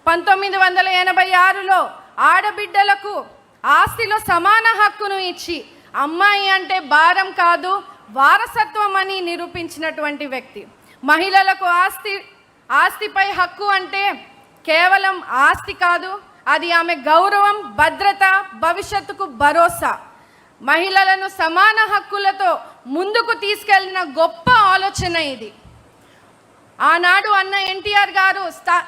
1986లో ఆడబిడ్డలకు ఆస్తిలో సమాన హక్కును ఇచ్చి అమ్మాయి అంటే భారం కాదు వారసత్వం అని నిరూపించినటువంటి వ్యక్తి. మహిళలకు ఆస్తిపై హక్కు అంటే కేవలం ఆస్తి కాదు, అది ఆమె గౌరవం, భద్రత, భవిష్యత్తుకు భరోసా. మహిళలను సమాన హక్కులతో ముందుకు తీసుకెళ్లిన గొప్ప ఆలోచన ఇది. ఆనాడు అన్న ఎన్టీఆర్ గారు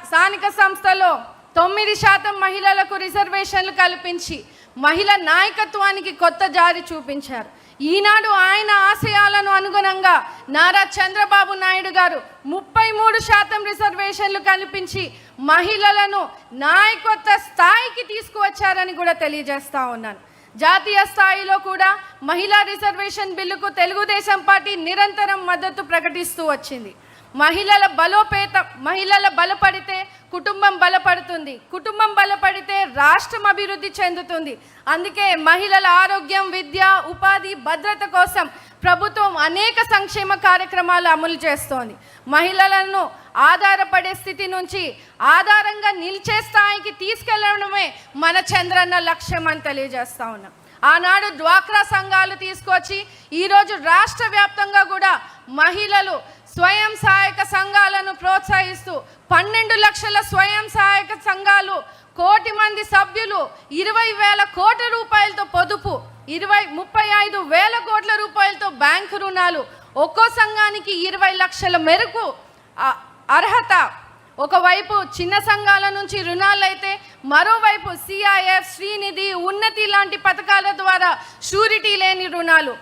స్థానిక సంస్థలో 9% మహిళలకు రిజర్వేషన్లు కల్పించి మహిళా నాయకత్వానికి కొత్త జారి చూపించారు. ఈనాడు ఆయన ఆశయాలను అనుగుణంగా నారా చంద్రబాబు నాయుడు గారు 33% రిజర్వేషన్లు కల్పించి మహిళలను నాయకత్వ స్థాయికి తీసుకువచ్చారని కూడా తెలియజేస్తా ఉన్నాను. జాతీయ స్థాయిలో కూడా మహిళా రిజర్వేషన్ బిల్లుకు తెలుగుదేశం పార్టీ నిరంతరం మద్దతు ప్రకటిస్తూ వచ్చింది. మహిళల బలపడితే కుటుంబం బలపడుతుంది, కుటుంబం బలపడితే రాష్ట్రం అభివృద్ధి చెందుతుంది. అందుకే మహిళల ఆరోగ్యం, విద్య, ఉపాధి, భద్రత కోసం ప్రభుత్వం అనేక సంక్షేమ కార్యక్రమాలు అమలు చేస్తోంది. మహిళలను ఆధారపడే స్థితి నుంచి ఆధారంగా నిలిచే స్థాయికి తీసుకెళ్లడమే మన చంద్రన్న లక్ష్యం అని తెలియజేస్తా ఉన్నాం. ఆనాడు డ్వాక్రా సంఘాలు తీసుకొచ్చి ఈరోజు రాష్ట్ర వ్యాప్తంగా కూడా మహిళలు స్వయం సహాయక సంఘాలను ప్రోత్సహిస్తూ 12 లక్షల స్వయం సహాయక సంఘాలు, 1 కోటి మంది సభ్యులు, 20,000 కోట్ల రూపాయలతో పొదుపు, 35,000 కోట్ల రూపాయలతో బ్యాంకు రుణాలు, ఒక్కో సంఘానికి 20 లక్షల మేరకు అర్హత. ఒకవైపు చిన్న సంఘాల నుంచి రుణాలైతే మరోవైపు CIF, శ్రీనిధి, ఉన్నతి లాంటి పథకాల ద్వారా షూరిటీ లేని రుణాలు.